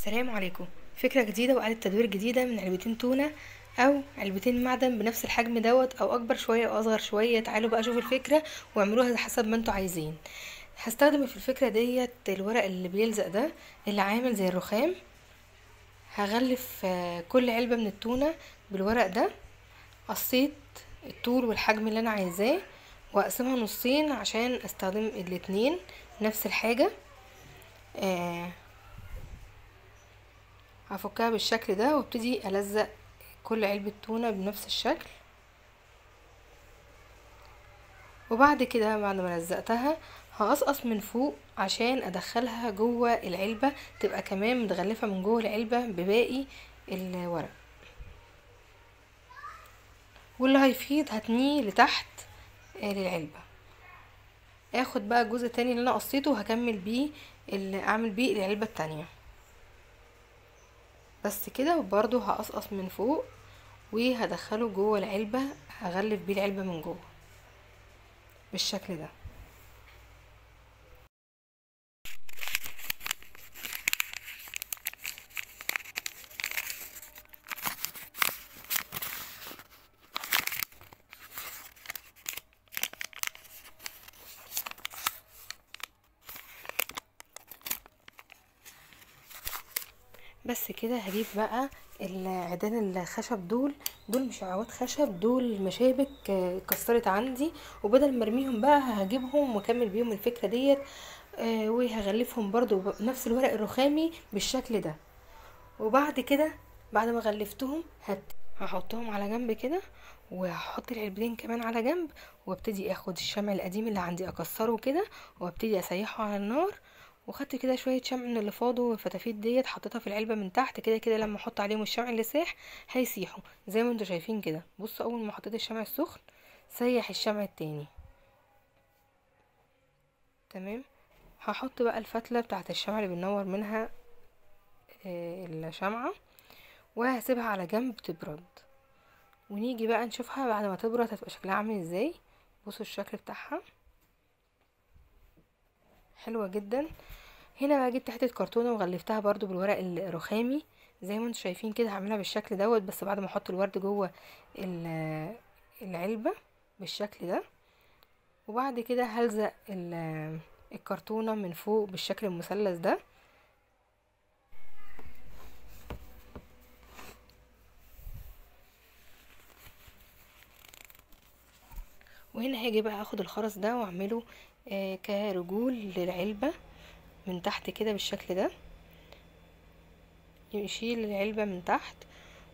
السلام عليكم. فكرة جديدة وإعادة تدوير جديدة من علبتين تونة أو علبتين معدن بنفس الحجم دوت أو أكبر شوية أو أصغر شوية. تعالوا بقى شوفوا الفكرة واعملوها حسب ما انتوا عايزين. هستخدم في الفكرة ديت الورق اللي بيلزق ده اللي عامل زي الرخام. هغلف كل علبة من التونة بالورق ده. قصيت الطول والحجم اللي أنا عايزاه وأقسمها نصين عشان استخدم الاتنين نفس الحاجة. هفكها بالشكل ده وابتدي ألزق كل علبة تونة بنفس الشكل. وبعد كده بعد ما لزقتها هقصقص من فوق عشان ادخلها جوه العلبة، تبقى كمان متغلفة من جوه العلبة بباقي الورق. واللي هيفيض هتنيه لتحت للعلبة. اخد بقى الجزء التاني اللي انا قصيته وهكمل بيه اللي اعمل بيه العلبة التانية. بس كده وبرضو هقصقص من فوق وهدخله جوه العلبة، هغلف بيه العلبة من جوه بالشكل ده. بس كده هجيب بقى العيدان الخشب دول مش عواد خشب، دول مشابك اتكسرت عندي، وبدل ما ارميهم بقى هجيبهم واكمل بيهم الفكره ديت. وهغلفهم برضو بنفس الورق الرخامي بالشكل ده. وبعد كده بعد ما غلفتهم هحطهم على جنب كده، وهحط العلبتين كمان على جنب، وابتدي اخد الشمع القديم اللي عندي اكسره كده وابتدي اسيحه على النار. وخدت كده شويه شمع من اللي فاضوا والفتافيت ديت حطيتها في العلبه من تحت كده كده، لما احط عليهم الشمع اللي ساح هيسيحوا زي ما انتوا شايفين كده. بصوا اول ما حطيت الشمع السخن سيح الشمع التاني. تمام. هحط بقى الفتله بتاعه الشمع اللي بننور منها الشمعه، وهسيبها على جنب تبرد، ونيجي بقى نشوفها بعد ما تبرد هتبقى شكلها عامل ازاي. بصوا الشكل بتاعها حلوة جدا. هنا بقى جبت حته كرتونه وغلفتها برضو بالورق الرخامي زي ما انتم شايفين كده. هعملها بالشكل دوت بس بعد ما احط الورد جوه العلبه بالشكل ده. وبعد كده هلزق الكرتونه من فوق بالشكل المثلث ده. وهنا هاجي بقى اخد الخرز ده واعمله كرجول للعلبة من تحت كده بالشكل ده، يشيل العلبة من تحت.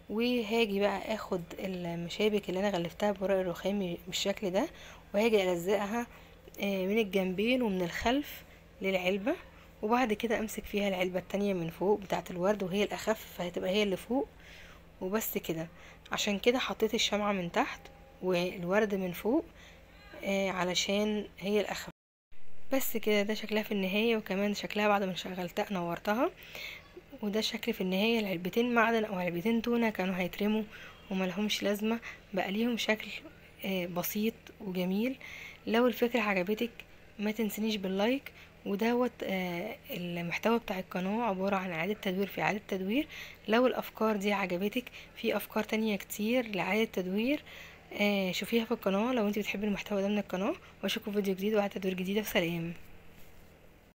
وهاجي بقى اخد المشابك اللي انا غلفتها بورق الرخامي بالشكل ده، وهاجي الزقها من الجنبين ومن الخلف للعلبة. وبعد كده امسك فيها العلبة التانية من فوق بتاعة الورد، وهي الاخف فهتبقى هي اللي فوق. وبس كده. عشان كده حطيت الشمعة من تحت والورد من فوق علشان هي الاخف. بس كده ده شكلها في النهاية، وكمان شكلها بعد ما شغلتها نورتها. وده شكل في النهاية. العلبتين معدن او علبتين تونة كانوا هيترموا وملهمش لازمة، بقى ليهم شكل بسيط وجميل. لو الفكرة عجبتك ما تنسنيش باللايك. ودوت المحتوى بتاع القناة عبارة عن اعادة تدوير في اعادة تدوير. لو الافكار دي عجبتك في افكار تانية كتير لاعادة تدوير شوفيها في القناة لو انت بتحبي المحتوى ده من القناة. واشوفكم فيديو جديد واعادة تدوير جديدة. وسلام.